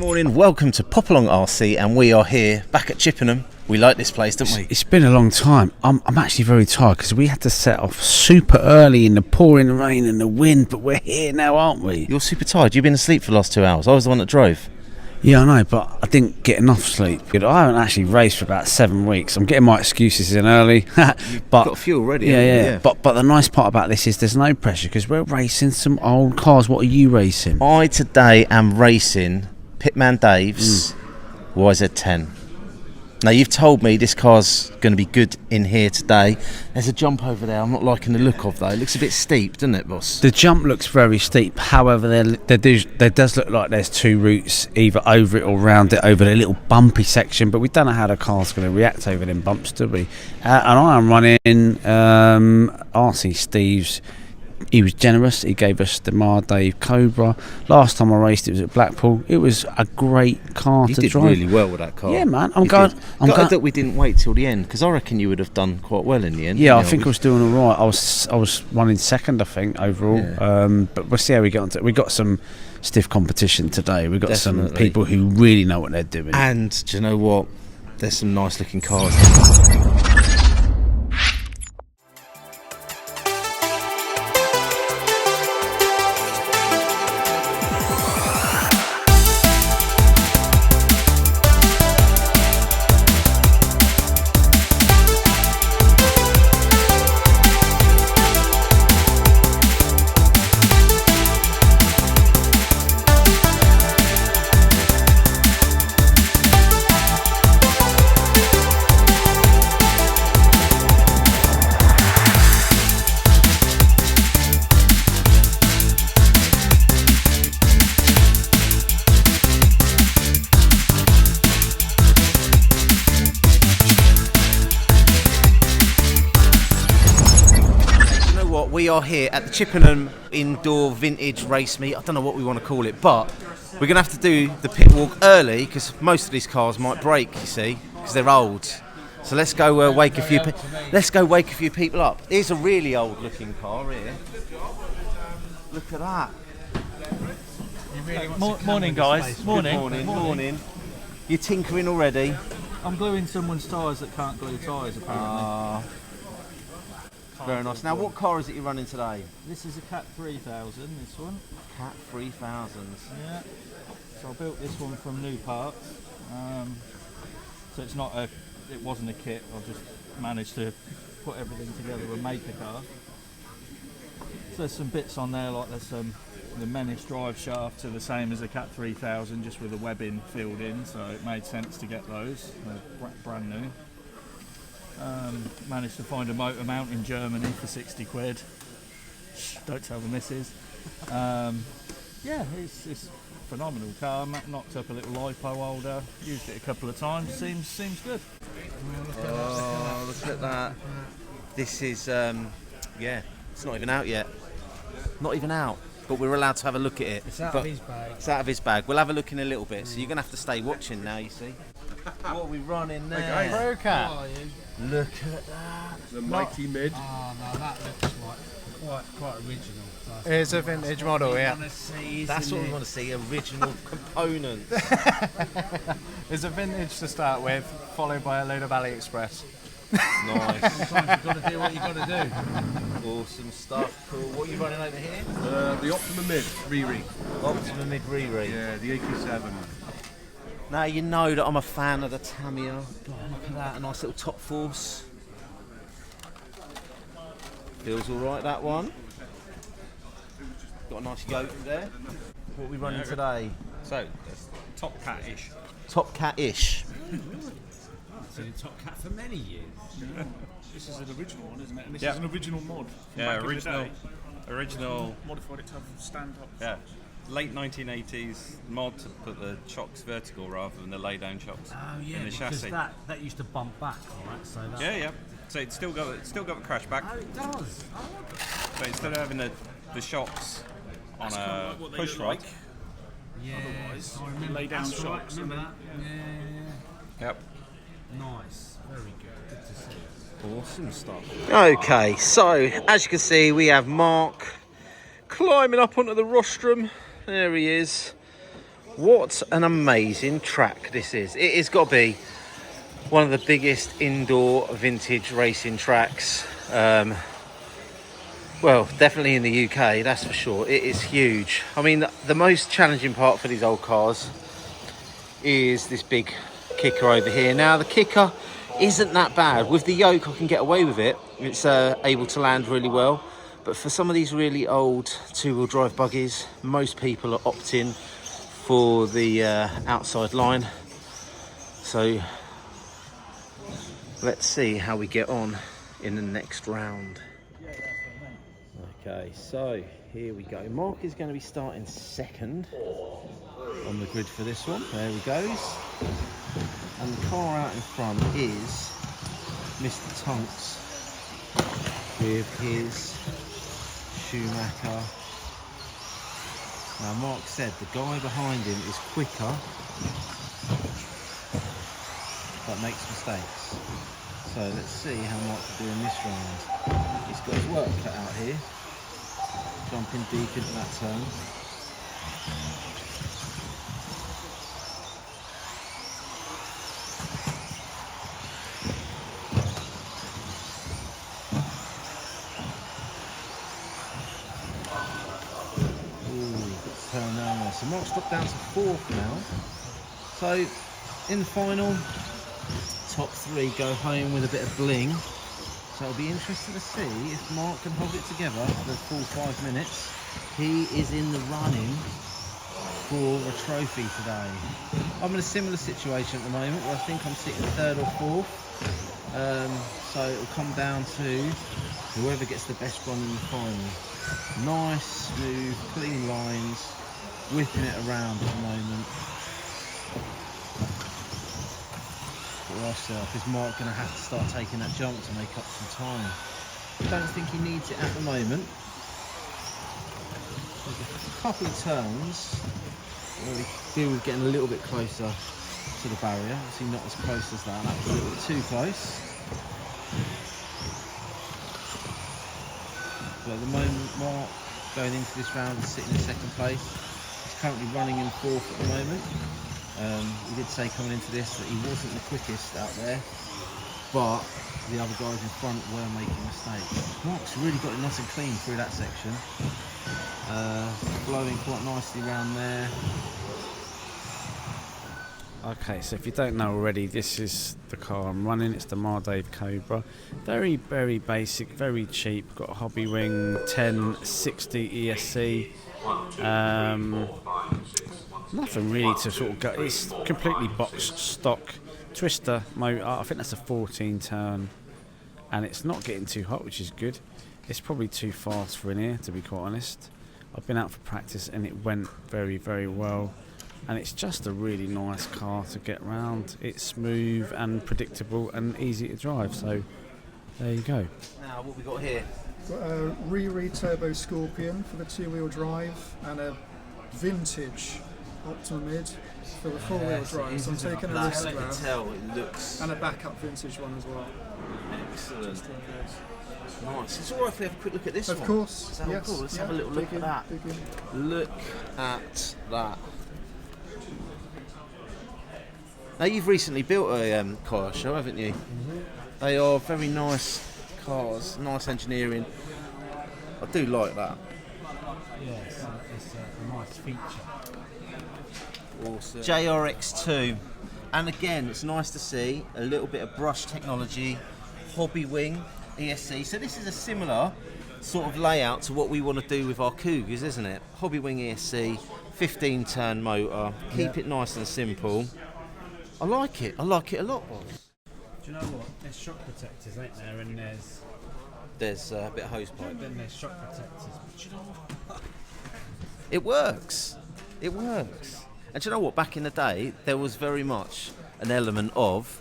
morning, welcome to Popalong RC, and we are here back at Chippenham. We like this place, don't we? It's been a long time. I'm actually very tired because we had to set off super early in the pouring rain and the wind, but we're here now, aren't we? You're super tired. You've been asleep for the last 2 hours. I was the one that drove. Yeah, I know, but I didn't get enough sleep. I haven't actually raced for about 7 weeks. I'm getting my excuses in early. You've got a few already. Yeah. But the nice part about this is there's no pressure because we're racing some old cars. What are you racing? I today am racing Pitman Dave's YZ10. Now, you've told me this car's going to be good in here today. There's a jump over there. I'm not liking the look of, though. It looks a bit steep, doesn't it, boss? The jump looks very steep. However, there does look like there's two routes, either over it or round it, over the little bumpy section. But we don't know how the car's going to react over them bumps, do we? And I am running RC Steve's. He was generous. He gave us the Mardave Cobra. Last time I raced, it was at Blackpool. It was a great car to drive. You did really well with that car. Yeah, man. I'm glad that we didn't wait till the end, because I reckon you would have done quite well in the end. Yeah, I think I was doing all right. I was running second, I think, overall. Yeah. But we'll see how we get on to it. We got some stiff competition today. We got some people who really know what they're doing. And do you know what? There's some nice looking cars. We are here at the Chippenham Indoor Vintage Race Meet. I don't know what we want to call it, but we're going to have to do the pit walk early because most of these cars might break, you see, because they're old. So let's go wake a few people up. Here's a really old-looking car here. Look at that. Morning, guys. Morning. You're tinkering already. I'm gluing someone's tyres that can't glue tyres, apparently. Very nice. Now, what car is it you're running today? This is a Cat 3000, this one. Cat 3000s. Yeah. So I built this one from new parts. So it wasn't a kit. I just managed to put everything together and make a car. So there's some bits on there, like there's the Menace drive shafts are the same as a Cat 3000, just with the webbing filled in. So it made sense to get those. They're brand new. Managed to find a motor mount in Germany for 60 quid. Don't tell the missus. Yeah, it's a phenomenal car. Knocked up a little lipo holder. Used it a couple of times. Seems good. Oh, look at that. This is, it's not even out yet. Not even out. But we're allowed to have a look at it. It's out of his bag. It's out of his bag. We'll have a look in a little bit. So you're going to have to stay watching now, you see. What are we running there? Okay. Pro-Cat. Look at that. The mighty mid. Oh no, that looks quite original. It's a vintage model, yeah. That's what we want to see, original components. It's a vintage to start with, followed by a load of AliExpress. Nice. Sometimes you've got to do what you've got to do. Awesome stuff. Cool. What are you running over here? The Optima Mid Riri. Optima Mid Riri. Yeah, the 87. Now you know that I'm a fan of the Tamiya. Look at that, a nice little top force. Feels alright, that one. Got a nice yoke there. What are we running today? So, Top Cat-ish. Top Cat-ish. It's been a Top Cat for many years. This is an original one, isn't it? And this is an original mod. Yeah, original. Modified it to have stand-up. Yeah, late 1980s mod to put the chocks vertical rather than the lay-down chocks in the chassis. Because that used to bump back, right? So that Yeah. So it's still got the crash back. Oh, it does. So instead of having the shocks on a push rod. Yeah. Otherwise, lay down shocks. Remember that? Yeah. Yep. Nice. Very good. Good to see. Awesome stuff. Okay, so as you can see, we have Mark climbing up onto the rostrum. There he is. What an amazing track this is. It has got to be one of the biggest indoor vintage racing tracks. Well, definitely in the UK, that's for sure. It is huge. I mean, the most challenging part for these old cars is this big kicker over here. Now, the kicker isn't that bad. With the yoke, I can get away with it. It's able to land really well. But for some of these really old two-wheel drive buggies, most people are opting for the outside line. So let's see how we get on in the next round. Okay, so here we go. Mark is going to be starting second on the grid for this one. There he goes. And the car out in front is Mr. Tunks with his Schumacher. Now, Mark said the guy behind him is quicker but makes mistakes. So let's see how Mark can do in this round. He's got his work cut out here. Jumping deep into that turn. Turn down there. So Mark's dropped down to fourth now. So in the final, top three go home with a bit of bling. So it'll be interesting to see if Mark can hold it together for the full 5 minutes. He is in the running for a trophy today. I'm in a similar situation at the moment where I think I'm sitting third or fourth. So it'll come down to whoever gets the best one in the final. Nice, smooth, clean lines, whipping it around at the moment. Is Mark going to have to start taking that jump to make up some time? I don't think he needs it at the moment. There's a couple of turns where we feel we're getting a little bit closer to the barrier. Obviously not as close as that. That was a little bit too close. But at the moment, Mark going into this round is sitting in second place. He's currently running in fourth at the moment. He did say coming into this that he wasn't the quickest out there, but the other guys in front were making mistakes. Mark's really got it nice and clean through that section. Blowing quite nicely around there. Okay, so if you don't know already, this is the car I'm running. It's the Mardave Cobra. Very, very basic, very cheap. Got a hobby wing, 1060 ESC. Nothing really to sort of go. It's completely boxed stock twister motor. I think that's a 14 turn, and it's not getting too hot, which is good. It's probably too fast for in here, to be quite honest. I've been out for practice and it went very, very well. And it's just a really nice car to get round. It's smooth and predictable and easy to drive. So there you go. Now, what we got here? Got a Riri Turbo Scorpion for the two-wheel drive and a vintage Optima Mid for the four-wheel drive. So I'm taking a risk I can there. tell it looks And a backup vintage one as well. excellent. Just in case. Nice. It's alright if we have a quick look at this one. Of course. Is that all Yes. cool? Let's Yeah. have a little look Dig at that. in, dig in. Look at that. Now, you've recently built a car show, haven't you? They are very nice cars, nice engineering. I do like that. Yes, it's a nice feature. Awesome. JRX2. And again, it's nice to see a little bit of brush technology, hobby wing, ESC. So this is a similar sort of layout to what we want to do with our Cougars, isn't it? Hobby wing ESC, 15 turn motor, keep it nice and simple. I like it a lot, boss. Do you know what? There's shock protectors, ain't there? And There's a bit of hose pipe. then there's shock protectors. But do you know what? It works. It works. And do you know what? Back in the day, there was very much an element of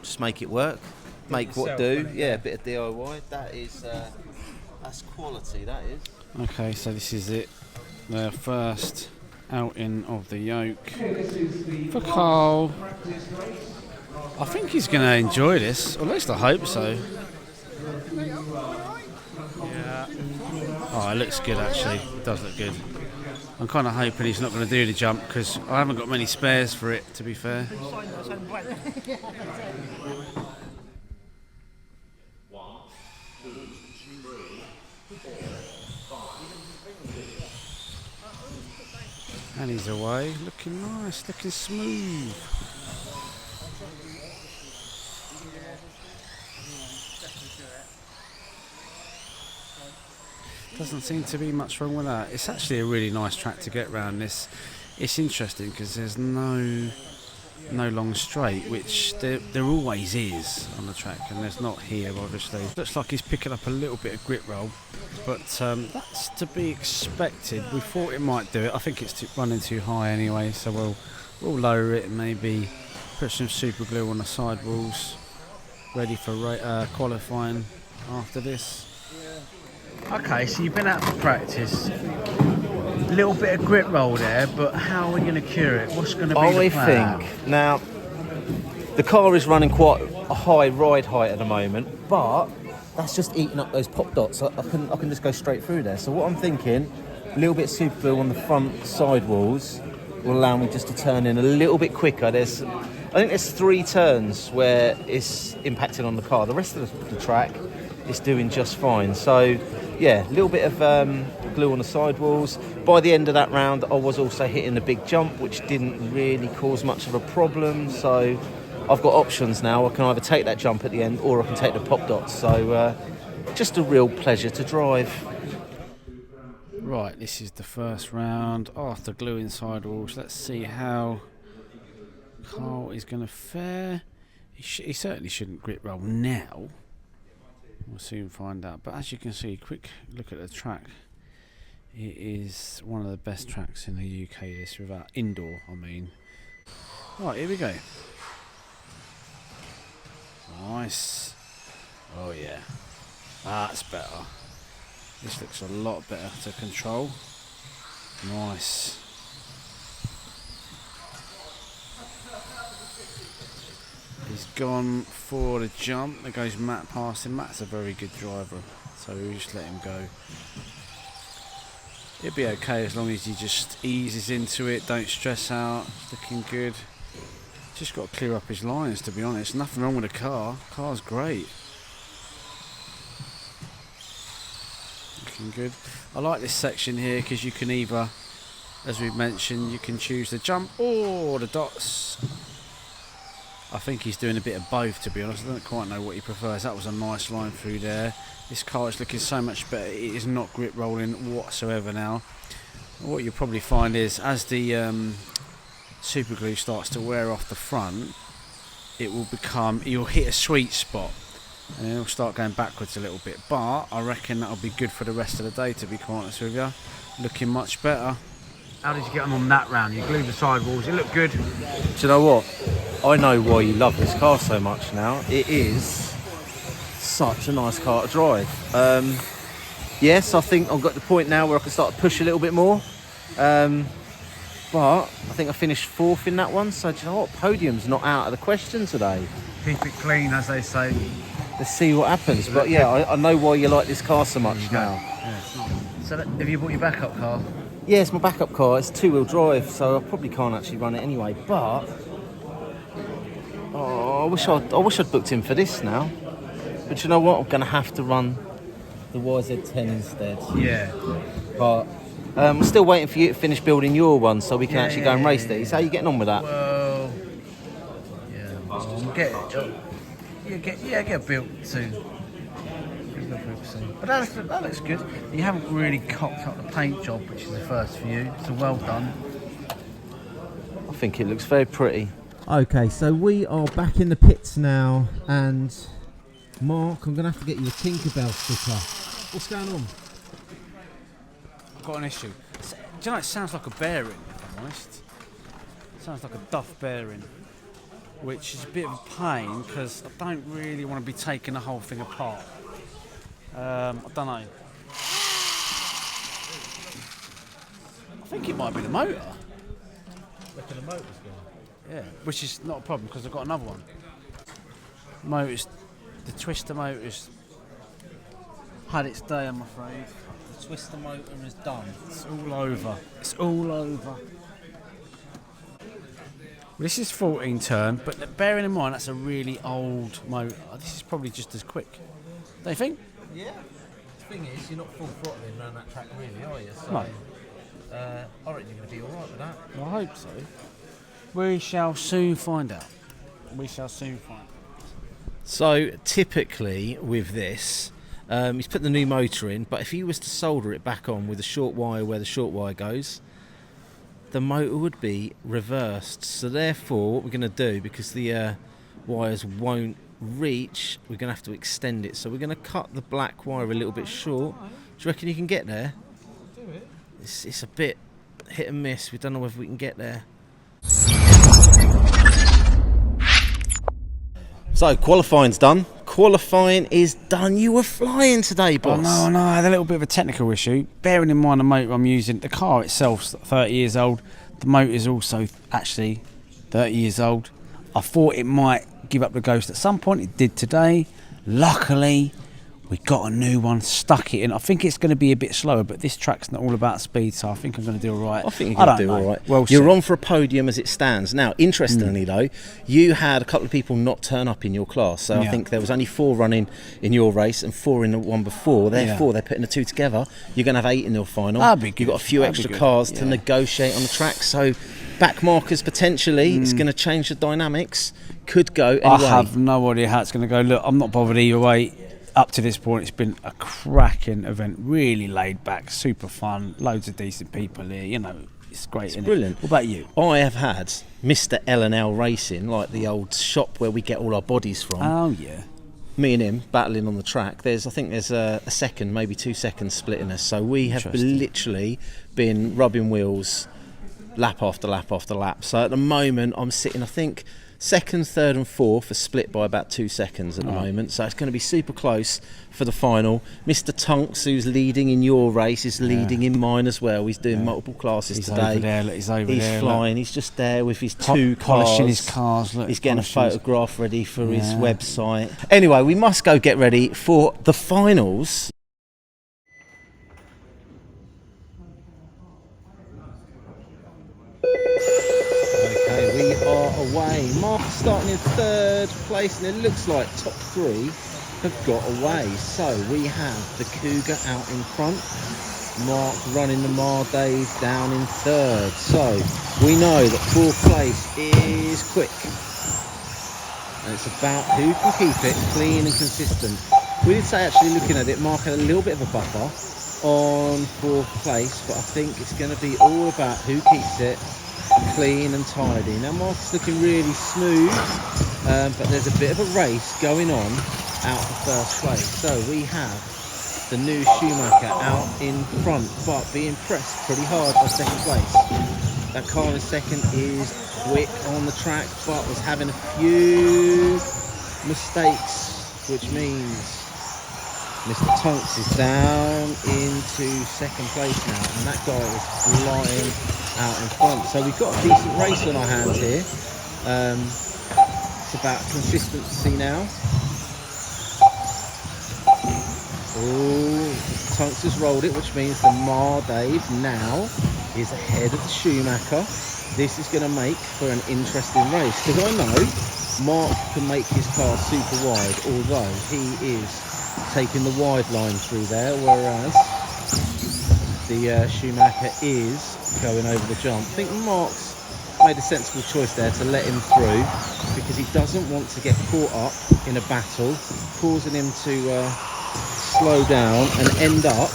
just make it work, make what yourself, do. innit? Yeah, a bit of DIY. That is, that's quality. That is. Okay, so this is it. The first outing of the yoke for Carl. I think he's going to enjoy this, or at least I hope so. Yeah. Oh, it looks good actually. It does look good. I'm kind of hoping he's not going to do the jump because I haven't got many spares for it, to be fair. And he's away, looking nice, looking smooth. Doesn't seem to be much wrong with that. It's actually a really nice track to get round this. It's interesting because there's no long straight, which there always is on the track, and there's not here obviously. Looks like he's picking up a little bit of grip roll, but that's to be expected. We thought it might do it. I think it's running too high anyway, so we'll lower it and maybe put some super glue on the sidewalls, ready for qualifying after this. Okay, so you've been out for practice. A little bit of grip roll there, but how are we going to cure it? What's going to be the plan? I think now the car is running quite a high ride height at the moment, but that's just eating up those pop dots. I can just go straight through there. So what I'm thinking, a little bit of super glue on the front sidewalls will allow me just to turn in a little bit quicker. I think there's 3 turns where it's impacting on the car. The rest of the track is doing just fine. So yeah, a little bit of glue on the sidewalls. By the end of that round, I was also hitting a big jump, which didn't really cause much of a problem. So I've got options now. I can either take that jump at the end or I can take the pop dots. So just a real pleasure to drive. Right, this is the first round after gluing sidewalls. Let's see how Carl is going to fare. He certainly shouldn't grip roll now. We'll soon find out. But as you can see, quick look at the track. It is one of the best tracks in the UK. This without indoor, I mean. Right, here we go. Nice. Oh yeah, that's better. This looks a lot better to control. Nice. He's gone for the jump. There goes Matt past him. Matt's a very good driver, so we'll just let him go. It'll be okay as long as he just eases into it, don't stress out. It's looking good. Just got to clear up his lines, to be honest. Nothing wrong with the car. Car's great. Looking good. I like this section here because you can either, as we've mentioned, you can choose the jump or the dots. I think he's doing a bit of both, to be honest. I don't quite know what he prefers. That was a nice line through there. This car is looking so much better. It is not grip rolling whatsoever now. What you'll probably find is as the super glue starts to wear off the front, it will become, you'll hit a sweet spot and it'll start going backwards a little bit. But I reckon that'll be good for the rest of the day, to be quite honest with you. Looking much better. How did you get on that round? You glued the sidewalls. It looked good. Do you know what? I know why you love this car so much now. It is such a nice car to drive. Yes, I think I've got to the point now where I can start to push a little bit more. But I think I finished 4th in that one. So do you know what? Podium's not out of the question today. Keep it clean, as they say. Let's see what happens. But yeah, I know why you like this car so much now. Yeah, it's not. So have you bought your backup car? Yeah, it's my backup car. It's 2-wheel drive, so I probably can't actually run it anyway. But I wish I'd booked in for this now. But you know what? I'm going to have to run the YZ10 instead. Yeah. But I'm still waiting for you to finish building your one so we can actually go and race these. How are you getting on with that? Well, yeah, get built soon. But that looks good. You haven't really cocked up the paint job, which is the first for you. So well done. I think it looks very pretty. Okay, so we are back in the pits now, and Mark, I'm going to have to get you a Tinkerbell sticker. What's going on? I've got an issue. Do you know, it sounds like a bearing, if I'm honest. It sounds like a Duff bearing, which is a bit of a pain because I don't really want to be taking the whole thing apart. I don't know. I think it might be the motor. Reckon the motor's gone? Yeah, which is not a problem because I've got another one. The twister motor's had its day, I'm afraid. The twister motor is done. It's all over. It's all over. This is 14 turn, but bearing in mind that's a really old motor, this is probably just as quick. Don't you think? Yeah. The thing is, you're not full throttling around that track, really, are you? So, No. I reckon you're going to be all right with that. I hope so. We shall soon find out. We shall soon find out. So typically with this, he's put the new motor in, but if he was to solder it back on with a short wire where the short wire goes, the motor would be reversed. So therefore, what we're going to do, because the wires won't reach, we're going to have to extend it. So we're going to cut the black wire a little bit short. Do you reckon you can get there? Do it. It's a bit hit and miss. We don't know whether we can get there. So qualifying's done. Qualifying is done. You were flying today, boss. Oh no, I had a little bit of a technical issue. Bearing in mind the motor I'm using, the car itself's 30 years old. The motor is also actually 30 years old. I thought it might give up the ghost at some point. It did today. Luckily, we got a new one, stuck it in. I think it's going to be a bit slower, but this track's not all about speed, so I think I'm going to do all right. I think you're going to do all right. Well, you're on for a podium as it stands. Now, interestingly though, you had a couple of people not turn up in your class, so I think there was only 4 running in your race and 4 in the one before. Therefore, they're putting the 2 together. You're going to have 8 in your final. That'd be good. You've got a few extra cars to negotiate on the track, so back markers potentially. It's going to change the dynamics. Could go anyway. I have no idea how it's going to go. Look, I'm not bothered either way. Up to this point, it's been a cracking event, really laid back, super fun, loads of decent people here. You know, it's great. It's brilliant. What about you? I have had Mr. L&L Racing, like the old shop where we get all our bodies from. Oh yeah. Me and him battling on the track. I think there's a second, maybe 2 seconds splitting us. So we have literally been rubbing wheels, lap after lap after lap. So at the moment, I'm sitting, I think, second, third and fourth are split by about 2 seconds at the moment, so it's going to be super close for the final. Mr. Tunks, who's leading in your race, is leading in mine as well. He's doing multiple classes today. Over there, look, he's flying. He's just there with his 2 cars. Polishing his cars. Look, he's getting a photograph ready for his website. Anyway, we must go get ready for the finals. We are away. Mark starting in 3rd place, and it looks like top 3 have got away. So we have the Cougar out in front, Mark running the Mardave down in 3rd. So we know that 4th place is quick, and it's about who can keep it clean and consistent. We did say, actually looking at it, Mark had a little bit of a buffer on 4th place, but I think it's going to be all about who keeps it clean and tidy. Now Mark's looking really smooth, but there's a bit of a race going on out for 1st place. So we have the new Schumacher out in front, but being pressed pretty hard by 2nd place. That car in 2nd is quick on the track, but was having a few mistakes, which means Mr. Tunks is down into 2nd place now, and that guy is flying out in front. So we've got a decent race on our hands here. It's about consistency now. Oh, Tunks has rolled it, which means the Mardave now is ahead of the Schumacher. This is going to make for an interesting race, because I know Mark can make his car super wide, although he is taking the wide line through there, whereas the Schumacher is going over the jump. I think Mark's made a sensible choice there to let him through, because he doesn't want to get caught up in a battle, causing him to slow down and end up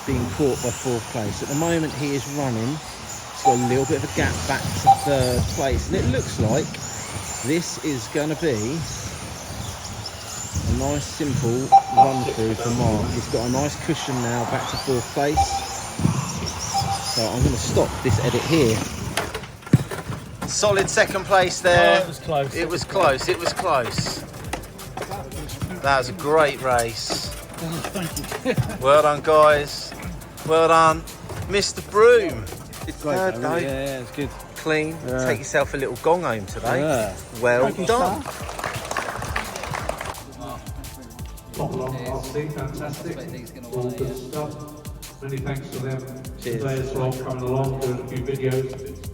being caught by 4th place. At the moment he is running, he's got a little bit of a gap back to 3rd place, and it looks like this is going to be a nice simple run through for Mark. He's got a nice cushion now back to 4th place. So I'm going to stop this edit here. Solid 2nd place there. Oh, it was close. It was close. It was close. That was a great race. Thank you. Well done, guys. Well done, Mr. Broom. It's Great, though. yeah, it's good. Clean. Yeah. Take yourself a little gong home today. Yeah. Well done. Popalong, obviously, fantastic. All good stuff. Many thanks to them today as well, coming along, doing a few videos.